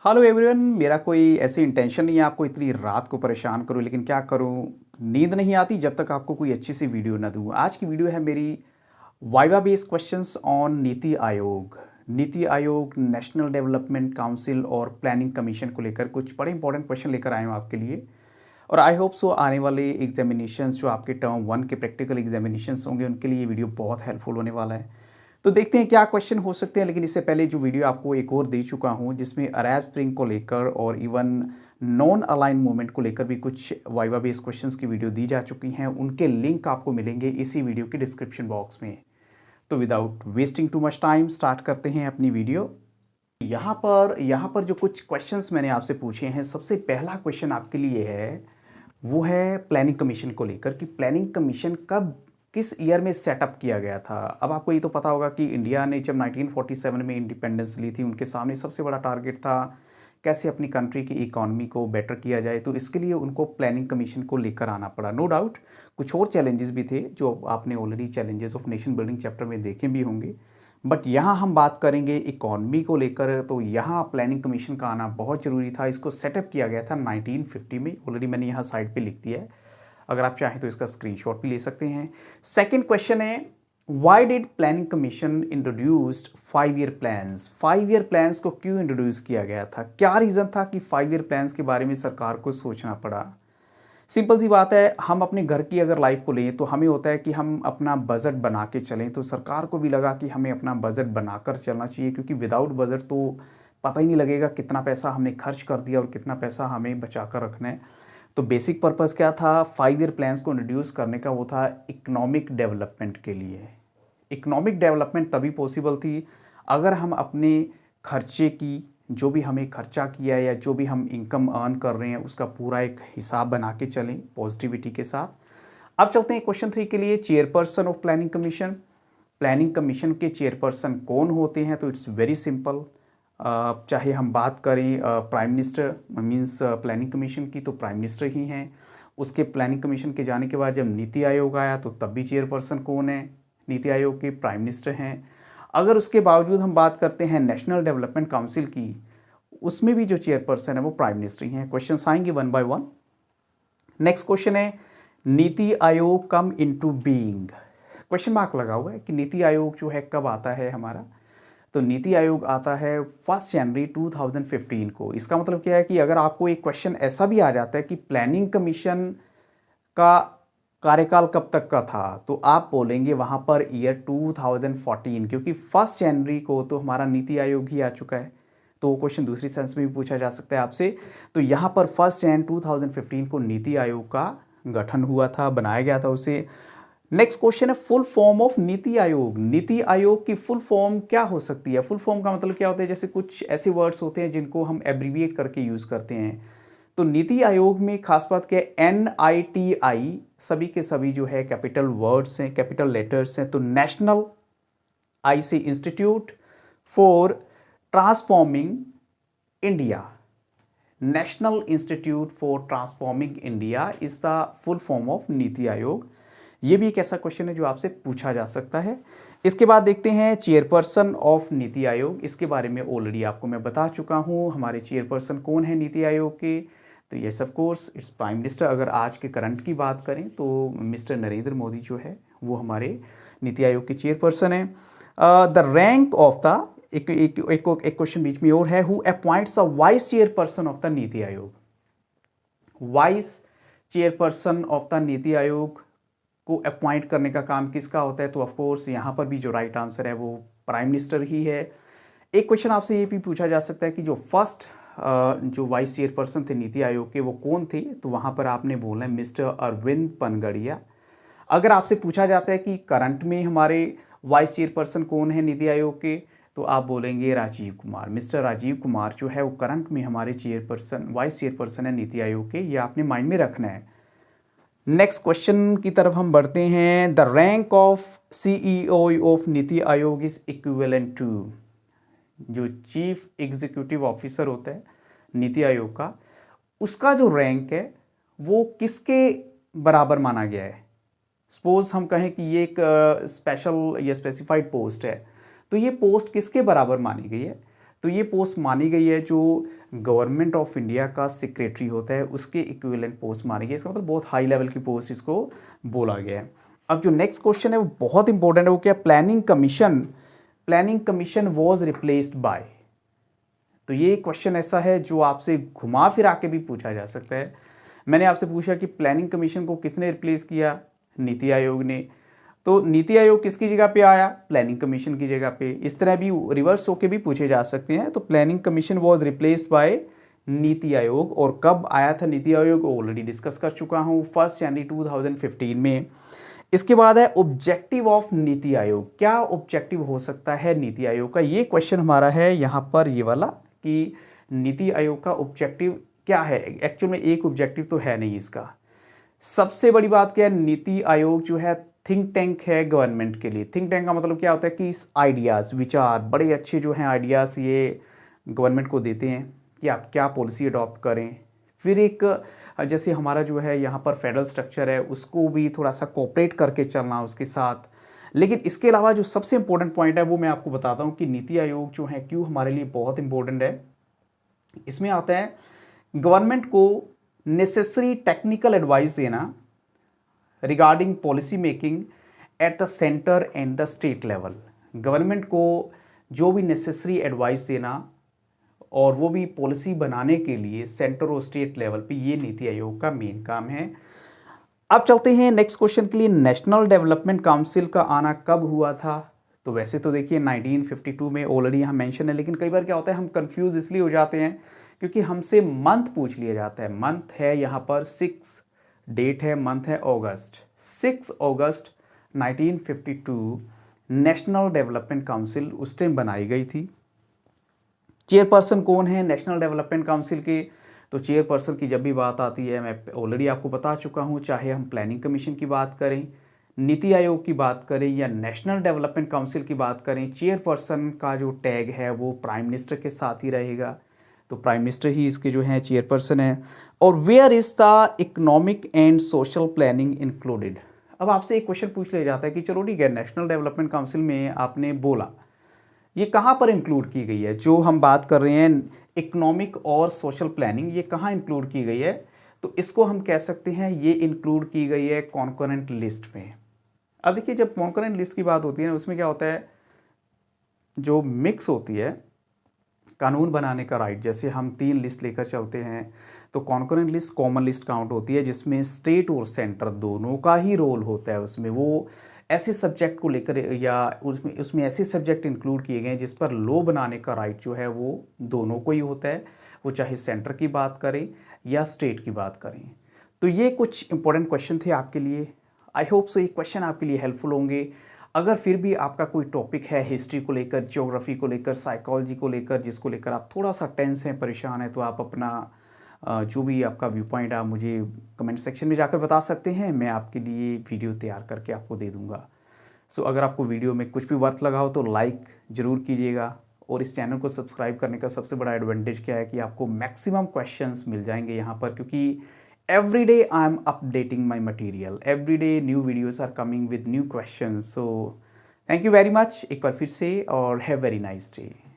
Hello everyone. मेरा कोई ऐसी इंटेंशन नहीं है आपको इतनी रात को परेशान करूं, लेकिन क्या करूं, नींद नहीं आती जब तक आपको कोई अच्छी सी वीडियो ना दूं। आज की वीडियो है मेरी viva based questions on NITI Aayog. NITI Aayog, national development council और प्लानिंग कमीशन को लेकर कुछ बड़े इंपॉर्टेंट क्वेश्चन लेकर आए हूँ आपके लिए। और आई होप सो आने वाले एग्जामिनेशंस जो आपके टर्म 1 के प्रैक्टिकल एग्जामिनेशंस होंगे उनके लिए ये वीडियो बहुत हेल्पफुल होने वाला है। तो देखते हैं क्या क्वेश्चन हो सकते हैं। लेकिन इससे पहले जो वीडियो आपको एक और दे चुका हूं जिसमें अरब स्प्रिंग को लेकर और इवन नॉन अलाइन मूवमेंट को लेकर भी कुछ वाइवा बेस्ड क्वेश्चंस की वीडियो दी जा चुकी हैं, उनके लिंक आपको मिलेंगे इसी वीडियो के डिस्क्रिप्शन बॉक्स में। तो without wasting too much time start करते हैं अपनी वीडियो। यहाँ पर जो कुछ क्वेश्चंस मैंने आपसे पूछे हैं, सबसे पहला क्वेश्चन आपके लिए है वो है प्लानिंग कमीशन को लेकर कि प्लानिंग कमीशन कब किस ईयर में सेटअप किया गया था। अब आपको ये तो पता होगा कि इंडिया ने जब 1947 में इंडिपेंडेंस ली थी, उनके सामने सबसे बड़ा टारगेट था कैसे अपनी कंट्री की इकॉनमी को बेटर किया जाए। तो इसके लिए उनको प्लानिंग कमीशन को लेकर आना पड़ा। नो डाउट कुछ और चैलेंजेस भी थे जो आपने already challenges of nation building chapter में देखे भी होंगे, बट यहाँ हम बात करेंगे इकॉनमी को लेकर। तो यहाँ प्लानिंग कमीशन का आना बहुत ज़रूरी था। इसको सेटअप किया गया था 1950 में। ऑलरेडी मैंने यहाँ साइड पे लिख दिया है, अगर आप चाहें तो इसका स्क्रीनशॉट भी ले सकते हैं। सेकंड क्वेश्चन है, why did planning commission introduced 5 year plans. 5 year plans को क्यों इंट्रोड्यूस किया गया था, क्या रीज़न था कि 5 ईयर प्लान्स के बारे में सरकार को सोचना पड़ा। सिंपल सी बात है, हम अपने घर की अगर लाइफ को लें तो हमें होता है कि हम अपना बजट बना के चलें। तो सरकार को भी लगा कि हमें अपना बजट बनाकर चलना चाहिए, क्योंकि विदाउट बजट तो पता ही नहीं लगेगा कितना पैसा हमने खर्च कर दिया और कितना पैसा हमें बचा कर रखना है। तो बेसिक पर्पस क्या था 5 ईयर प्लान्स को इंट्रोड्यूस करने का, वो था इकोनॉमिक डेवलपमेंट के लिए। इकोनॉमिक डेवलपमेंट तभी पॉसिबल थी अगर हम अपने खर्चे की, जो भी हमें खर्चा किया है या जो भी हम इनकम अर्न कर रहे हैं उसका पूरा एक हिसाब बना के चलें पॉजिटिविटी के साथ। अब चलते हैं क्वेश्चन 3 के लिए, chairperson of planning commission. Planning commission के चेयरपर्सन कौन होते हैं, तो इट्स वेरी सिंपल। चाहे हम बात करें prime minister means planning commission की, तो प्राइम मिनिस्टर ही हैं। उसके प्लानिंग कमीशन के जाने के बाद जब नीति आयोग आया तो तब भी चेयरपर्सन कौन है, नीति आयोग के प्राइम मिनिस्टर हैं। अगर उसके बावजूद हम बात करते हैं नेशनल डेवलपमेंट काउंसिल की, उसमें भी जो चेयरपर्सन है वो प्राइम मिनिस्टर ही हैं। क्वेश्चन आएंगे 1 बाय 1। नेक्स्ट क्वेश्चन है, NITI Aayog come into being. Question mark लगा हुआ है कि नीति आयोग जो है कब आता है हमारा। तो नीति आयोग आता है 1 जनवरी 2015 को। इसका मतलब क्या है कि अगर आपको एक क्वेश्चन ऐसा भी आ जाता है कि प्लानिंग कमीशन का कार्यकाल कब तक का था, तो आप बोलेंगे वहाँ पर ईयर 2014, क्योंकि 1 जनवरी को तो हमारा नीति आयोग ही आ चुका है। तो वो क्वेश्चन दूसरी सेंस में भी पूछा जा सकता है आपसे। तो यहाँ पर 1 जनवरी 2015 को नीति आयोग का गठन हुआ था, बनाया गया था उसे। नेक्स्ट क्वेश्चन है, full form of NITI Aayog. NITI Aayog की फुल फॉर्म क्या हो सकती है। फुल फॉर्म का मतलब क्या होता है, जैसे कुछ ऐसे वर्ड्स होते हैं जिनको हम एब्रीविएट करके यूज करते हैं। तो नीति आयोग में खास बात क्या है, NITI सभी के सभी जो है कैपिटल वर्ड्स हैं, कैपिटल लेटर्स हैं। तो नेशनल, आई से institute for transforming India, national institute for transforming India is the full form of NITI Aayog. ये भी एक ऐसा क्वेश्चन है जो आपसे पूछा जा सकता है। इसके बाद देखते हैं चेयरपर्सन ऑफ नीति आयोग। इसके बारे में ऑलरेडी आपको मैं बता चुका हूँ, हमारे चेयरपर्सन कौन है नीति आयोग के। तो yes of course its prime minister. अगर आज के करंट की बात करें तो मिस्टर नरेंद्र मोदी जो है वो हमारे नीति आयोग के चेयरपर्सन है। द रैंक ऑफ द, एक क्वेश्चन बीच में और है, who appoints a vice chairperson of the NITI Aayog. Vice chairperson of the NITI Aayog को अपॉइंट करने का काम किसका होता है, तो ऑफ कोर्स यहाँ पर भी जो राइट आंसर है वो प्राइम मिनिस्टर ही है। एक क्वेश्चन आपसे ये भी पूछा जा सकता है कि जो फर्स्ट जो वाइस चेयरपर्सन थे नीति आयोग के वो कौन थे, तो वहाँ पर आपने बोला है मिस्टर अरविंद पनगड़िया। अगर आपसे पूछा जाता है कि करंट में हमारे वाइस चेयरपर्सन कौन है नीति आयोग के, तो आप बोलेंगे राजीव कुमार। मिस्टर राजीव कुमार जो है वो करंट में हमारे चेयरपर्सन, वाइस चेयरपर्सन है नीति आयोग के। ये आपने माइंड में रखना है। नेक्स्ट क्वेश्चन की तरफ हम बढ़ते हैं। The rank of CEO of NITI Aayog is equivalent to, जो चीफ एग्जीक्यूटिव ऑफिसर होता है नीति आयोग का, उसका जो रैंक है वो किसके बराबर माना गया है। सपोज हम कहें कि ये एक स्पेशल या स्पेसिफाइड पोस्ट है, तो ये पोस्ट किसके बराबर मानी गई है। तो ये पोस्ट मानी गई है जो गवर्नमेंट ऑफ इंडिया का सेक्रेटरी होता है उसके इक्विवेलेंट पोस्ट मानी गई है। इसका मतलब बहुत हाई लेवल की पोस्ट इसको बोला गया है। अब जो नेक्स्ट क्वेश्चन है वो बहुत इंपॉर्टेंट है, वो क्या, planning commission was replaced by. तो ये क्वेश्चन ऐसा है जो आपसे घुमा फिरा के भी पूछा जा सकता है। मैंने आपसे पूछा कि प्लानिंग कमीशन को किसने रिप्लेस किया, नीति आयोग ने। तो नीति आयोग किसकी जगह पे आया, प्लानिंग कमीशन की जगह पे। इस तरह भी रिवर्स होके भी पूछे जा सकते हैं। तो planning commission was replaced by NITI Aayog. और कब आया था नीति आयोग, ऑलरेडी डिस्कस कर चुका हूँ, 1 जनवरी 2015 में। इसके बाद है ऑब्जेक्टिव ऑफ नीति आयोग। क्या ऑब्जेक्टिव हो सकता है नीति आयोग का, ये क्वेश्चन हमारा है यहाँ पर, ये वाला, कि नीति आयोग का ऑब्जेक्टिव क्या है। एक्चुअल में एक ऑब्जेक्टिव तो है नहीं इसका। सबसे बड़ी बात क्या है, नीति आयोग जो है थिंक टैंक है गवर्नमेंट के लिए। थिंक टैंक का मतलब क्या होता है कि इस आइडियाज़, विचार, बड़े अच्छे जो हैं आइडियाज़ ये गवर्नमेंट को देते हैं कि आप क्या पॉलिसी अडॉप्ट करें। फिर एक जैसे हमारा जो है यहाँ पर फेडरल स्ट्रक्चर है उसको भी थोड़ा सा कोऑपरेट करके चलना उसके साथ। लेकिन इसके अलावा जो सबसे इंपॉर्टेंट पॉइंट है वो मैं आपको बताता हूँ कि नीति आयोग जो है क्यों हमारे लिए बहुत इंपॉर्टेंट है। इसमें आता है गवर्नमेंट को नेसेसरी टेक्निकल एडवाइस देना regarding policy making at the centre and the state level. Government को जो भी नेसेसरी एडवाइस देना और वो भी पॉलिसी बनाने के लिए सेंटर और स्टेट लेवल पे, ये नीति आयोग का मेन काम है। अब चलते हैं नेक्स्ट क्वेश्चन के लिए। नेशनल डेवलपमेंट काउंसिल का आना कब हुआ था। तो वैसे तो देखिए 1952 में ऑलरेडी यहाँ मेंशन है, लेकिन कई बार क्या होता है हम कंफ्यूज इसलिए हो जाते हैं क्योंकि हमसे मंथ पूछ लिया जाता है। मंथ है यहाँ पर 6, डेट है, मंथ है अगस्त। 6 अगस्त 1952 नेशनल डेवलपमेंट काउंसिल उस टाइम बनाई गई थी। चेयरपर्सन कौन है नेशनल डेवलपमेंट काउंसिल के, तो चेयरपर्सन की जब भी बात आती है, मैं ऑलरेडी आपको बता चुका हूँ, चाहे हम प्लानिंग कमीशन की बात करें, नीति आयोग की बात करें या नेशनल डेवलपमेंट काउंसिल की बात करें, चेयरपर्सन का जो टैग है वो प्राइम मिनिस्टर के साथ ही रहेगा। तो प्राइम मिनिस्टर ही इसके जो है चेयरपर्सन है। और where is the economic and social planning included. अब आपसे एक क्वेश्चन पूछ लिया जाता है कि चलो ठीक है, नेशनल डेवलपमेंट काउंसिल में आपने बोला, ये कहाँ पर इंक्लूड की गई है। जो हम बात कर रहे हैं इकोनॉमिक और सोशल प्लानिंग, ये कहाँ इंक्लूड की गई है, तो इसको हम कह सकते हैं ये इंक्लूड की गई है कॉन्करेंट लिस्ट में। अब देखिए जब कॉन्करेंट लिस्ट की बात होती है ना, उसमें क्या होता है, जो मिक्स होती है कानून बनाने का राइट, जैसे हम 3 लिस्ट लेकर चलते हैं तो concurrent list common list count होती है जिसमें स्टेट और सेंटर दोनों का ही रोल होता है। उसमें वो ऐसे सब्जेक्ट को लेकर या उसमें ऐसे सब्जेक्ट इंक्लूड किए गए हैं जिस पर लॉ बनाने का राइट जो है वो दोनों को ही होता है, वो चाहे सेंटर की बात करें या स्टेट की बात करें। तो ये कुछ इंपॉर्टेंट क्वेश्चन थे आपके लिए। आई होप सो ये क्वेश्चन आपके लिए हेल्पफुल होंगे। अगर फिर भी आपका कोई टॉपिक है हिस्ट्री को लेकर, ज्योग्राफी को लेकर, साइकोलॉजी को लेकर, जिसको लेकर आप थोड़ा सा टेंस हैं, परेशान हैं, तो आप अपना जो भी आपका व्यू पॉइंट है मुझे कमेंट सेक्शन में जाकर बता सकते हैं। मैं आपके लिए वीडियो तैयार करके आपको दे दूंगा। सो अगर आपको वीडियो में कुछ भी वर्थ लगा हो तो लाइक ज़रूर कीजिएगा। और इस चैनल को सब्सक्राइब करने का सबसे बड़ा एडवांटेज क्या है कि आपको मैक्सिमम क्वेश्चंस मिल जाएंगे यहाँ पर, क्योंकि every day I am updating my material. Every day new videos are coming with new questions. So thank you very much एक बार फिर से और have very nice day.